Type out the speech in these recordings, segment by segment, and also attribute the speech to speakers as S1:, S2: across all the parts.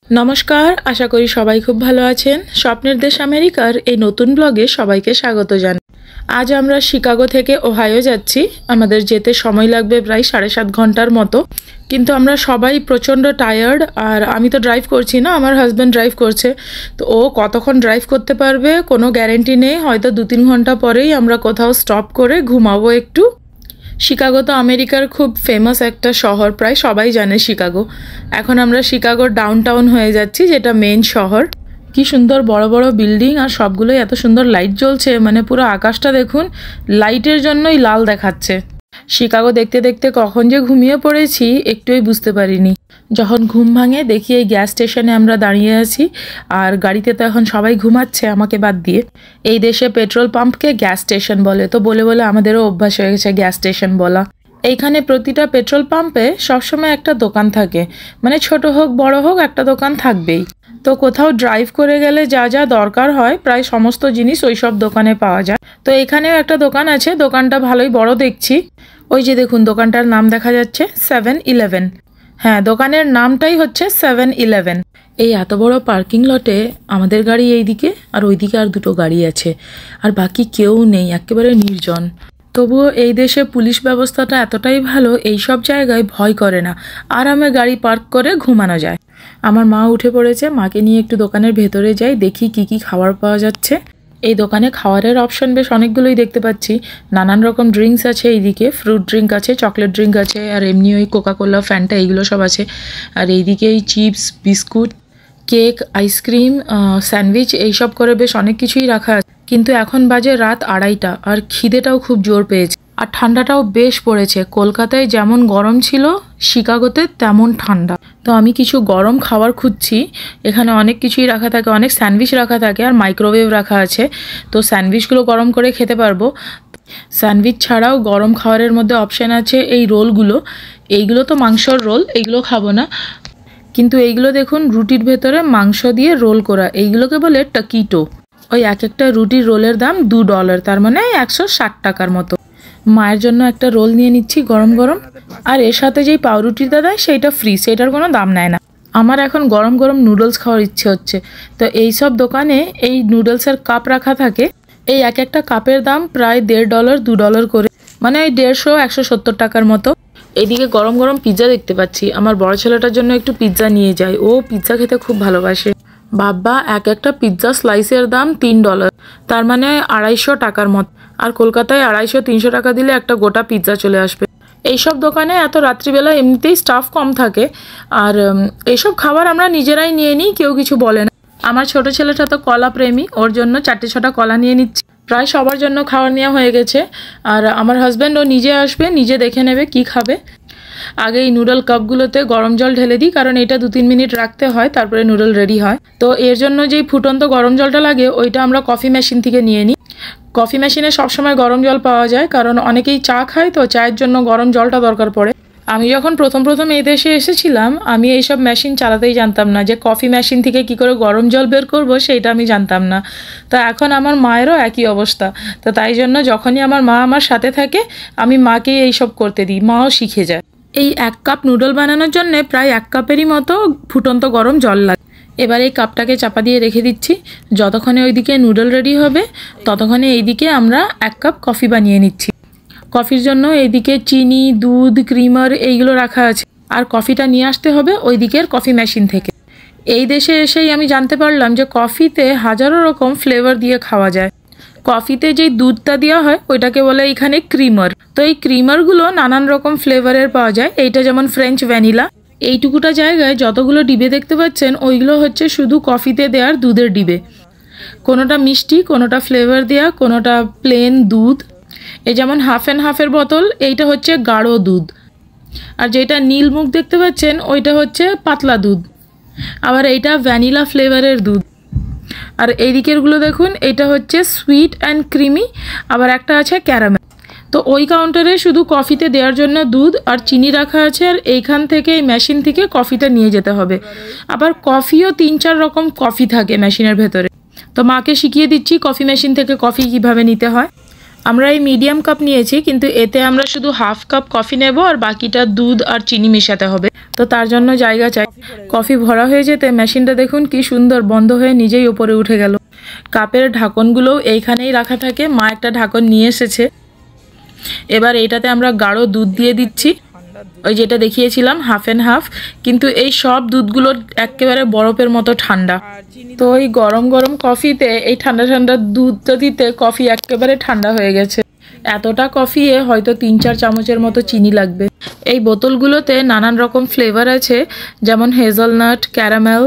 S1: নমস্কার, আশা করি সবাই খুব ভালো আছেন। স্বপ্নের দেশ আমেরিকার এই নতুন ব্লগে সবাইকে স্বাগত জানাই। আজ আমরা শিকাগো থেকে ওহাইও যাচ্ছি। আমাদের যেতে সময় লাগবে প্রায় 7.5 ঘন্টার মতো, কিন্তু আমরা সবাই প্রচণ্ড টায়ার্ড। আর আমি তো ড্রাইভ করছি না, আমার হাজব্যান্ড ড্রাইভ করছে। তো ও কতক্ষণ ড্রাইভ করতে পারবে কোনো গ্যারেন্টি নেই। হয়তো 2-3 ঘন্টা পরেই আমরা কোথাও স্টপ করে ঘুমাবো একটু। শিকাগো তো আমেরিকার খুব ফেমাস একটা শহর, প্রায় সবাই জানে শিকাগো। এখন আমরা শিকাগোর ডাউনটাউন হয়ে যাচ্ছি, যেটা মেন শহর। কি সুন্দর বড় বড় বিল্ডিং, আর সবগুলোই এত সুন্দর লাইট জ্বলছে, মানে পুরো আকাশটা দেখুন লাইটের জন্যই লাল দেখাচ্ছে। শিকাগো দেখতে দেখতে কখন যে ঘুমিয়ে পড়েছি একটুই বুঝতে পারিনি। যখন ঘুম ভাঙে দেখি এই গ্যাস স্টেশনে আমরা দাঁড়িয়ে আছি, আর গাড়িতে তো এখন সবাই ঘুমাচ্ছে আমাকে বাদ দিয়ে। এই দেশে পেট্রোল পাম্পকে গ্যাস স্টেশন বলে, তো বলে বলে আমাদেরও অভ্যাস হয়ে গেছে গ্যাস স্টেশন বলা। এইখানে প্রতিটা পেট্রোল পাম্পে সবসময় একটা দোকান থাকে, মানে ছোট হোক বড় হোক একটা দোকান থাকবেই। তো কোথাও ড্রাইভ করে গেলে যা যা দরকার হয় প্রায় সমস্ত জিনিস ওই সব দোকানে পাওয়া যায়। তো এখানেও একটা দোকান আছে, দোকানটা ভালোই বড় দেখছি। ওই যে দেখুন দোকানটার নাম দেখা যাচ্ছে 7-Eleven। হ্যাঁ, দোকানের নামটাই হচ্ছে 7-Eleven। এই এত বড় পার্কিং লটে আমাদের গাড়ি এইদিকে, আর ওইদিকে আর দুটো গাড়ি আছে, আর বাকি কেউ নেই, একেবারে নির্জন। তবুও এই দেশে পুলিশ ব্যবস্থাটা এতটাই ভালো, এই সব জায়গায় ভয় করে না, আরামে গাড়ি পার্ক করে ঘুমানো যায়। আমার মা উঠে পড়েছে, মাকে নিয়ে একটু দোকানের ভেতরে যাই, দেখি কি কি খাবার পাওয়া যাচ্ছে। এই দোকানে খাবারের অপশন বেশ অনেকগুলোই দেখতে পাচ্ছি। নানান রকম ড্রিঙ্কস আছে, এইদিকে ফ্রুট ড্রিঙ্ক আছে, চকলেট ড্রিঙ্ক আছে, আর এমনি ওই কোকাকোলা, ফ্যান্টা এইগুলো সব আছে। আর এইদিকে এই chips, biscuit, cake, ice cream, sandwich এইসব করে বেশ অনেক কিছুই রাখা আছে। কিন্তু এখন বাজে রাত 2:30, আর খিদেটাও খুব জোর পেয়েছে। আর ঠান্ডাটাও বেশ পড়েছে। কলকাতায় যেমন গরম ছিল, শিকাগোতে তেমন ঠান্ডা। তো আমি কিছু গরম খাবার খুঁজছি। এখানে অনেক কিছুই রাখা থাকে, অনেক স্যান্ডউইচ রাখা থাকে, আর মাইক্রোওয়েভ রাখা আছে। তো স্যান্ডউইচগুলো গরম করে খেতে পারবো। স্যান্ডউইচ ছাড়াও গরম খাবারের মধ্যে অপশান আছে এই রোলগুলো। এইগুলো তো মাংসর রোল, এইগুলো খাবো না। কিন্তু এইগুলো দেখুন রুটির ভেতরে মাংস দিয়ে রোল করা, এইগুলোকে বলে টাকিটো। ওই এক একটা রুটির রোলের দাম $2, তার মানে 160 টাকার মতো। মায়ের জন্য একটা রোল নিয়ে নিচ্ছি গরম গরম। আর এর সাথে যেই পাউরুটিটা দেয় সেইটা ফ্রি, সেটার কোনো দাম নেয় না। আমার এখন গরম গরম নুডলস খাওয়ার ইচ্ছে হচ্ছে। তো এই সব দোকানে এই নুডলসের কাপ রাখা থাকে। এই এক একটা কাপের দাম প্রায় $1.5-2 করে, মানে এই 150-170 টাকার মতো। এইদিকে গরম গরম পিৎজা দেখতে পাচ্ছি। আমার বড় ছেলেটার জন্য একটু পিৎজা নিয়ে যাই, ও পিৎজা খেতে খুব ভালোবাসে। বাবা, এক একটা পিৎজা স্লাইসের দাম $3, তার মানে 250 টাকার মতো। আর কলকাতায় 250-300 টাকা দিলে একটা গোটা পিৎজা চলে আসবে। এইসব দোকানে এত রাত্রিবেলা এমনিতেই স্টাফ কম থাকে, আর এইসব খাবার আমরা নিজেরাই নিয়ে নিই, কেউ কিছু বলে না। আমার ছোট ছেলেটা তো কলা প্রেমী, ওর জন্য 4-6টা কলা নিয়ে নিচ্ছি। প্রায় সবার জন্য খাবার নেওয়া হয়ে গেছে। আর আমার হাজব্যান্ড ও নিজে আসবে, নিজে দেখে নেবে কি খাবে। আগে এই নুডল কাপগুলোতে গরম জল ঢেলে দিই, কারণ এটা 2-3 মিনিট রাখতে হয়, তারপরে নুডল রেডি হয়। তো এর জন্য যেই ফুটন্ত গরম জলটা লাগে ওইটা আমরা কফি মেশিন থেকে নিয়ে নিই। কফি মেশিনে সবসময় গরম জল পাওয়া যায়, কারণ অনেকেই চা খায়, তো চায়ের জন্য গরম জলটা দরকার পড়ে। আমি যখন প্রথম এই দেশে এসেছিলাম, আমি এইসব মেশিন চালাতেই জানতাম না, যে কফি মেশিন থেকে কি করে গরম জল বের করব সেইটা আমি জানতাম না। তো এখন আমার মায়েরও একই অবস্থা। তো তাই জন্য যখনই আমার মা আমার সাথে থাকে, আমি মাকেই এইসব করতে দিই, মাও শিখে যায়। এই 1 কাপ নুডল বানানোর জন্য প্রায় 1 কাপেরই মতো ফুটন্ত গরম জল লাগে। এবার এই কাপটাকে চাপা দিয়ে রেখে দিচ্ছি। যতক্ষণে ওইদিকে নুডল রেডি হবে, ততক্ষণে এইদিকে আমরা 1 কাপ কফি বানিয়ে নিচ্ছি। কফির জন্য এইদিকে চিনি, দুধ, ক্রিমার এইগুলো রাখা আছে। আর কফিটা নিয়ে আসতে হবে ওই দিকের কফি মেশিন থেকে। এই দেশে এসেই আমি জানতে পারলাম যে কফিতে হাজারো রকম ফ্লেভার দিয়ে খাওয়া যায়। কফিতে যেই দুধটা দেওয়া হয় ওইটাকে বলে এখানে ক্রিমার। তো এই ক্রিমারগুলো নানান রকম ফ্লেভারের পাওয়া যায়। এইটা যেমন ফ্রেঞ্চ ভ্যানিলা। এইটুকুটা জায়গায় যতগুলো ডিবে দেখতে পাচ্ছেন ওইগুলো হচ্ছে শুধু কফিতে দেওয়ার দুধের ডিবে। কোনোটা মিষ্টি, কোনোটা ফ্লেভার দেওয়া, কোনোটা প্লেন দুধ। এই যেমন 1/2 বোতল, এইটা হচ্ছে গাঢ় দুধ। আর যেটা নীল মুখ দেখতে পাচ্ছেন ওইটা হচ্ছে পাতলা দুধ। আবার এইটা ভ্যানিলা ফ্লেভারের দুধ। আর এই দিকেরগুলো দেখুন, এটা হচ্ছে সুইট অ্যান্ড ক্রিমি, আবার একটা আছে ক্যারামেল। তো ওই কাউন্টারে শুধু কফিতে দেওয়ার জন্য দুধ আর চিনি রাখা আছে, আর এইখান থেকে এই মেশিন থেকে কফিটা নিয়ে যেতে হবে। আবার কফিও 3-4 রকম কফি থাকে মেশিনের ভেতরে। তো মাকে শিখিয়ে দিচ্ছি কফি মেশিন থেকে কফি কিভাবে নিতে হয়। আমরা এই মিডিয়াম কাপ নিয়েছি, কিন্তু এতে আমরা শুধু হাফ কাপ কফি নেব আর বাকিটা দুধ আর চিনি মেশাতে হবে, তো তার জন্য জায়গা চাই। কফি ভরা হয়ে যেতে মেশিনটা দেখুন কি সুন্দর বন্ধ হয়ে নিজেই উপরে উঠে গেল। কাপের ঢাকনগুলোও এইখানেই রাখা থাকে, মা একটা ঢাকন নিয়ে এসেছে। এবার এইটাতে আমরা গাঢ় দুধ দিয়ে দিচ্ছি, ওই যেটা দেখিয়েছিলাম হাফ অ্যান্ড হাফ, কিন্তু এই সব দুধগুলো একেবারে বরফের মতো ঠান্ডা। তো এই গরম গরম কফিতে এই ঠান্ডা ঠান্ডা দুধটা দিতে কফি একেবারে ঠান্ডা হয়ে গেছে। এতটা কফিয়ে হয়তো 3-4 চামচের মতো চিনি লাগবে। এই বোতলগুলোতে নানান রকম ফ্লেভার আছে, যেমন হেজেলনাট, ক্যারামেল,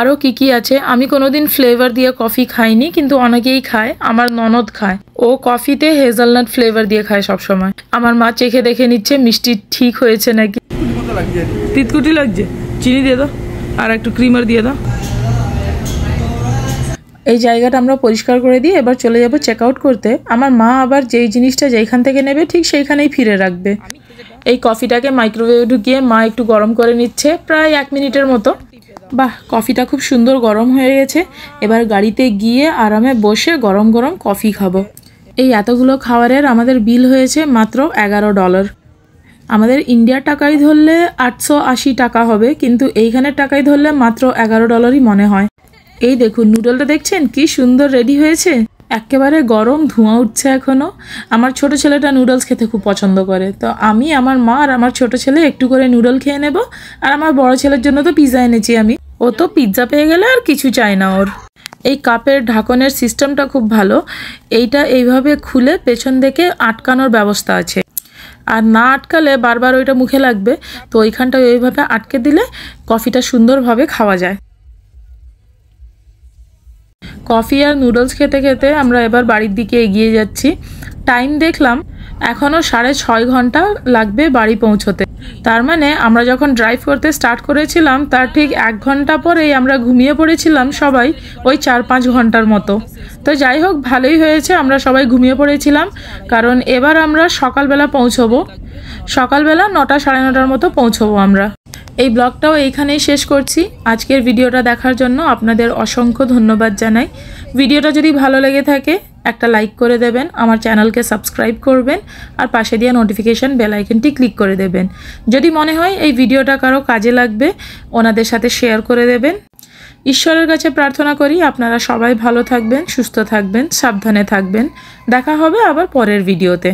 S1: আরও কি আছে। আমি কোনোদিন ফ্লেভার দিয়ে কফি খাইনি, কিন্তু অনেকেই খায়। আমার ননদ খায়, ও কফিতে হেজেলনাট ফ্লেভার দিয়ে খায় সবসময়। আমার মা চেখে দেখে নিচ্ছে মিষ্টি ঠিক হয়েছে নাকি। তিতকুটি লাগছে, চিনি দিয়ে দাও আর একটু ক্রিমার দিয়ে দাও। এই জায়গাটা আমরা পরিষ্কার করে দিয়ে এবার চলে যাব চেক আউট করতে। আমার মা আবার যেই জিনিসটা যেইখান থেকে নেবে ঠিক সেইখানেই ফিরে রাখবে। এই কফিটাকে মাইক্রোওয়েভে ঢুকিয়ে মা একটু গরম করে নিচ্ছে, প্রায় 1 মিনিটের মতো। বাহ, কফিটা খুব সুন্দর গরম হয়ে গেছে। এবার গাড়িতে গিয়ে আরামে বসে গরম গরম কফি খাবো। এই এতগুলো খাবারের আমাদের বিল হয়েছে মাত্র $11। আমাদের ইন্ডিয়ার টাকায় ধরলে 880 টাকা হবে, কিন্তু এইখানের টাকায় ধরলে মাত্র $11 মনে হয়। এই দেখুন নুডলটা দেখছেন কি সুন্দর রেডি হয়েছে, একেবারে গরম, ধোঁয়া উঠছে এখনো। আমার ছোট ছেলেটা নুডলস খেতে খুব পছন্দ করে, তো আমি, আমার মা আর আমার ছোট ছেলে একটু করে নুডল খেয়ে নেব। আর আমার বড় ছেলের জন্য তো পিৎজা এনেছি আমি, ও তো পিৎজা পেয়ে গেলে আর কিছু চাই না ওর। এই কাপের ঢাকনের সিস্টেমটা খুব ভালো, এইটা এইভাবে খুলে পেছন থেকে আটকানোর ব্যবস্থা আছে, আর না আটকালে বারবার ওইটা মুখে লাগবে, তো ওইখানটা ওইভাবে আটকে দিলে কফিটা সুন্দরভাবে খাওয়া যায়। কফি আর নুডলস খেতে খেতে আমরা এবার বাড়ির দিকে এগিয়ে যাচ্ছি। টাইম দেখলাম এখনও 6.5 ঘন্টা লাগবে বাড়ি পৌঁছতে। তার মানে আমরা যখন ড্রাইভ করতে স্টার্ট করেছিলাম তার ঠিক 1 ঘন্টা পরেই আমরা ঘুমিয়ে পড়েছিলাম সবাই, ওই 4-5 ঘন্টার মতো। তো যাই হোক, ভালোই হয়েছে আমরা সবাই ঘুমিয়ে পড়েছিলাম, কারণ এবার আমরা সকালবেলা পৌঁছবো। সকালবেলা 9টা 9:30 মতো পৌঁছবো আমরা। এই ব্লগটাও এইখানেই শেষ করছি। আজকের ভিডিওটা দেখার জন্য আপনাদের অসংখ্য ধন্যবাদ জানাই। ভিডিওটা যদি ভালো লেগে থাকে একটা লাইক করে দেবেন, আমার চ্যানেলকে সাবস্ক্রাইব করবেন, আর পাশে দিয়ে নোটিফিকেশান বেল আইকনটি ক্লিক করে দেবেন। যদি মনে হয় এই ভিডিওটা কারো কাজে লাগবে, ওনাদের সাথে শেয়ার করে দেবেন। ঈশ্বরের কাছে প্রার্থনা করি আপনারা সবাই ভালো থাকবেন, সুস্থ থাকবেন, সাবধানে থাকবেন। দেখা হবে আবার পরের ভিডিওতে।